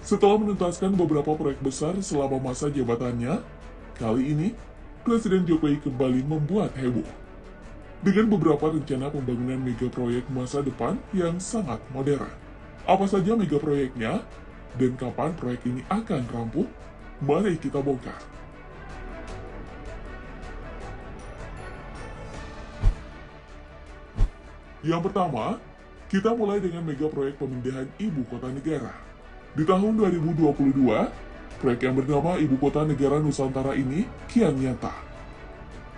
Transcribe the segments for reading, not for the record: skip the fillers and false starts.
Setelah menuntaskan beberapa proyek besar selama masa jabatannya, kali ini Presiden Jokowi kembali membuat heboh dengan beberapa rencana pembangunan mega proyek masa depan yang sangat modern. Apa saja mega proyeknya dan kapan proyek ini akan rampung? Mari kita bongkar. Yang pertama, kita mulai dengan mega proyek pemindahan ibu kota negara. Di tahun 2022, proyek yang bernama Ibu Kota Negara Nusantara ini kian nyata.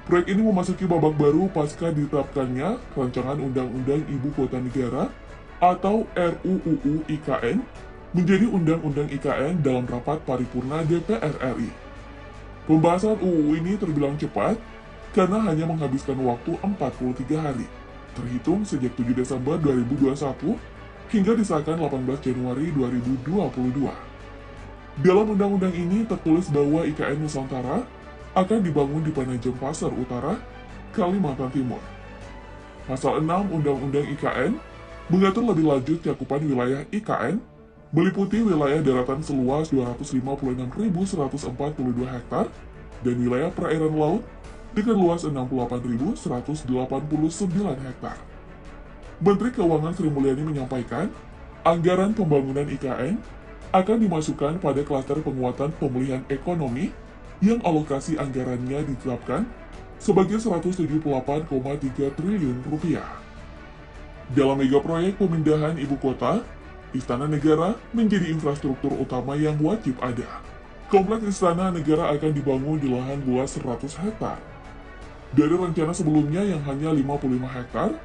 Proyek ini memasuki babak baru pasca ditetapkannya Rancangan Undang-Undang Ibu Kota Negara atau RUU IKN menjadi Undang-Undang IKN dalam rapat paripurna DPR RI. Pembahasan UU ini terbilang cepat karena hanya menghabiskan waktu 43 hari, terhitung sejak 7 Desember 2021 hingga disahkan 18 Januari 2022. Dalam undang-undang ini tertulis bahwa IKN Nusantara akan dibangun di Penajam Pasar Utara, Kalimantan Timur. Pasal 6 Undang-Undang IKN mengatur lebih lanjut cakupan wilayah IKN meliputi wilayah daratan seluas 256.142 hektar dan wilayah perairan laut dengan luas 68.189 hektar. Menteri Keuangan Sri Mulyani menyampaikan, anggaran pembangunan IKN akan dimasukkan pada klaster penguatan pemulihan ekonomi yang alokasi anggarannya ditetapkan sebagai 178,3 triliun rupiah. Dalam mega proyek pemindahan ibu kota, Istana Negara menjadi infrastruktur utama yang wajib ada. Kompleks Istana Negara akan dibangun di lahan luas 100 hektar. Dari rencana sebelumnya yang hanya 55 hektar,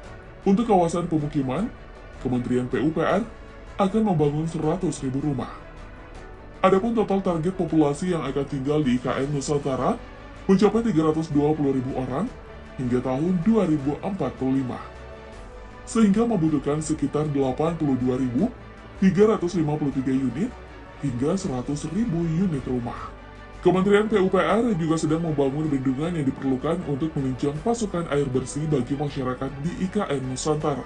untuk kawasan pemukiman, Kementerian PUPR akan membangun 100.000 rumah. Adapun total target populasi yang akan tinggal di IKN Nusantara mencapai 320.000 orang hingga tahun 2045, sehingga membutuhkan sekitar 82.353 unit hingga 100.000 unit rumah. Kementerian PUPR juga sedang membangun bendungan yang diperlukan untuk menunjang pasokan air bersih bagi masyarakat di IKN Nusantara.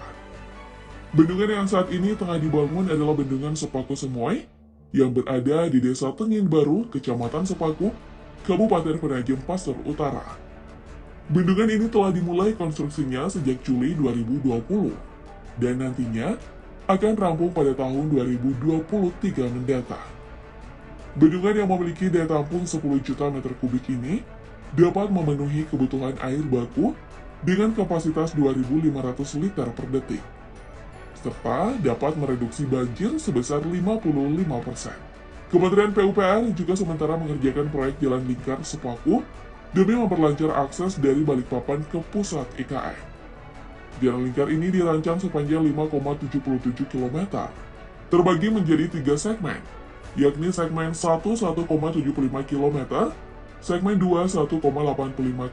Bendungan yang saat ini tengah dibangun adalah Bendungan Sepaku Semoy yang berada di Desa Tengin Baru, Kecamatan Sepaku, Kabupaten Penajam Pasar Utara. Bendungan ini telah dimulai konstruksinya sejak Juli 2020 dan nantinya akan rampung pada tahun 2023 mendatang. Bendungan yang memiliki daya tampung 10 juta meter kubik ini dapat memenuhi kebutuhan air baku dengan kapasitas 2.500 liter per detik, serta dapat mereduksi banjir sebesar 55%. Kementerian PUPR juga sementara mengerjakan proyek Jalan Lingkar Sepaku demi memperlancar akses dari Balikpapan ke pusat IKN. Jalan lingkar ini dirancang sepanjang 5,77 km, terbagi menjadi 3 segmen, yakni segmen 1 1,75 km, segmen 2 1,85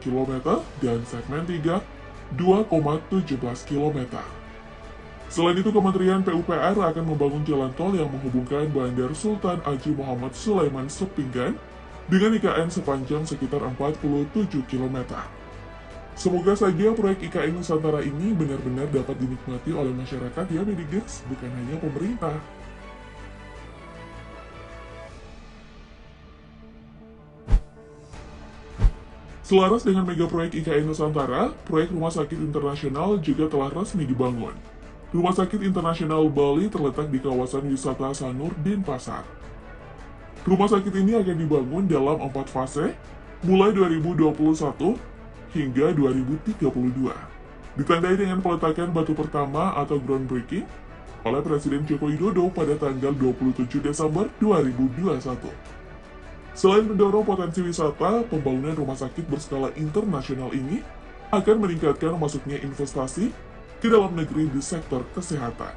km, dan segmen 3 2,17 km. Selain itu, Kementerian PUPR akan membangun jalan tol yang menghubungkan Bandar Sultan Haji Muhammad Sulaiman Sepinggan dengan IKN sepanjang sekitar 47 km. Semoga saja proyek IKN Nusantara ini benar-benar dapat dinikmati oleh masyarakat ya Medikdiks, bukan hanya pemerintah. Selaras dengan mega proyek IKN Nusantara, proyek Rumah Sakit Internasional juga telah resmi dibangun. Rumah Sakit Internasional Bali terletak di kawasan wisata Sanur, Denpasar. Rumah sakit ini akan dibangun dalam 4 fase, mulai 2021 hingga 2032. Ditandai dengan peletakan batu pertama atau groundbreaking oleh Presiden Joko Widodo pada tanggal 27 Desember 2021. Selain mendorong potensi wisata, pembangunan rumah sakit berskala internasional ini akan meningkatkan masuknya investasi ke dalam negeri di sektor kesehatan.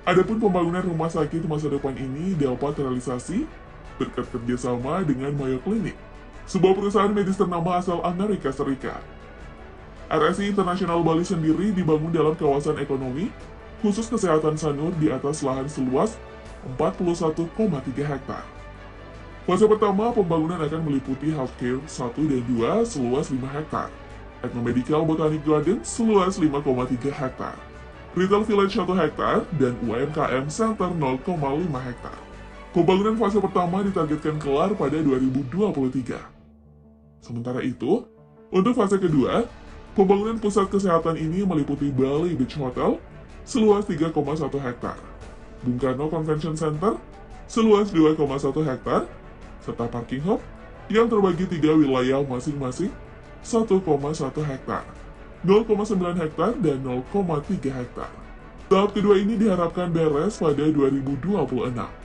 Adapun pembangunan rumah sakit masa depan ini dapat realisasi berkat kerjasama dengan Mayo Clinic, sebuah perusahaan medis ternama asal Amerika Serikat. RSI Internasional Bali sendiri dibangun dalam kawasan ekonomi khusus kesehatan Sanur di atas lahan seluas 41,3 hektar. Fase pertama, pembangunan akan meliputi Healthcare 1 dan 2 seluas 5 hektar, Ethnomedical Botanic Garden seluas 5,3 hektar, Retail Village 1 hektar, dan UMKM Center 0,5 hektar. Pembangunan fase pertama ditargetkan kelar pada 2023. Sementara itu, untuk fase kedua, pembangunan pusat kesehatan ini meliputi Bali Beach Hotel seluas 3,1 hektar, Bung Karno Convention Center seluas 2,1 hektar, serta parking hub yang terbagi 3 wilayah masing-masing 1,1 hektar, 0,9 hektar, dan 0,3 hektar. Tahap kedua ini diharapkan beres pada 2026.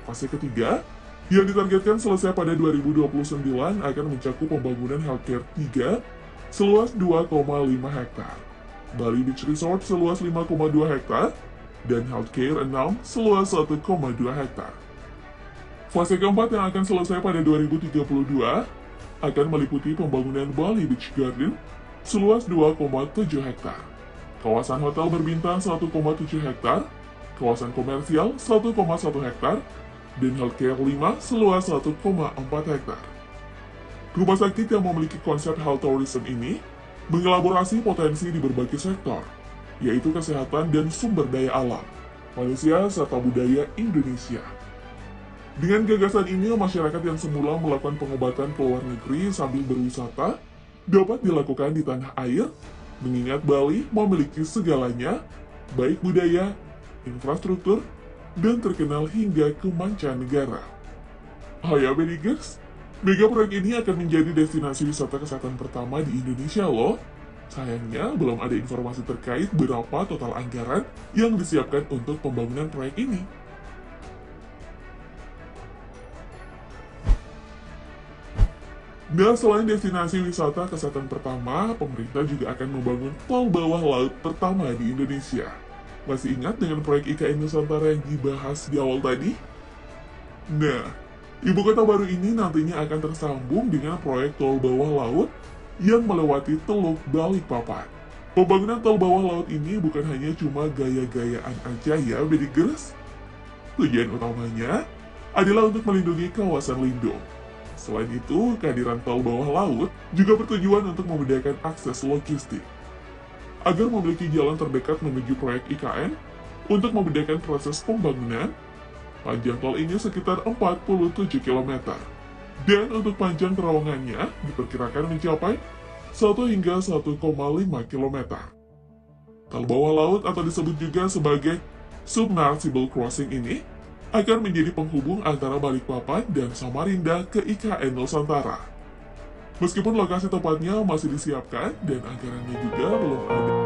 Fase ketiga, yang ditargetkan selesai pada 2029 akan mencakup pembangunan healthcare 3 seluas 2,5 hektar, Bali Beach Resort seluas 5,2 hektar, dan healthcare 6 seluas 1,2 hektar. Fase keempat yang akan selesai pada 2032 akan meliputi pembangunan Bali Beach Garden seluas 2,7 hektar, kawasan hotel berbintang 1,7 hektar, kawasan komersial 1,1 hektar, dan healthcare 5 seluas 1,4 hektar. Rumah sakit yang memiliki konsep health tourism ini mengelaborasi potensi di berbagai sektor, yaitu kesehatan dan sumber daya alam, manusia, serta budaya Indonesia. Dengan gagasan ini, masyarakat yang semula melakukan pengobatan ke luar negeri sambil berwisata dapat dilakukan di tanah air, mengingat Bali memiliki segalanya, baik budaya, infrastruktur, dan terkenal hingga ke mancanegara. Hai Benigers, mega proyek ini akan menjadi destinasi wisata kesehatan pertama di Indonesia loh. Sayangnya belum ada informasi terkait berapa total anggaran yang disiapkan untuk pembangunan proyek ini. Nah, selain destinasi wisata kesehatan pertama, pemerintah juga akan membangun tol bawah laut pertama di Indonesia. Masih ingat dengan proyek IKN Nusantara yang dibahas di awal tadi? Nah, ibu kota baru ini nantinya akan tersambung dengan proyek tol bawah laut yang melewati Teluk Balikpapan. Pembangunan tol bawah laut ini bukan hanya cuma gaya-gayaan aja ya, Benigers. Tujuan utamanya adalah untuk melindungi kawasan lindung. Selain itu, kehadiran tol bawah laut juga bertujuan untuk memudahkan akses logistik, agar memiliki jalan terdekat menuju proyek IKN untuk memudahkan proses pembangunan. Panjang tol ini sekitar 47 km, dan untuk panjang terowongannya diperkirakan mencapai 1 hingga 1,5 km. Tol bawah laut atau disebut juga sebagai Submersible Crossing ini akan menjadi penghubung antara Balikpapan dan Samarinda ke IKN Nusantara. Meskipun lokasi tempatnya masih disiapkan dan anggarannya juga belum ada.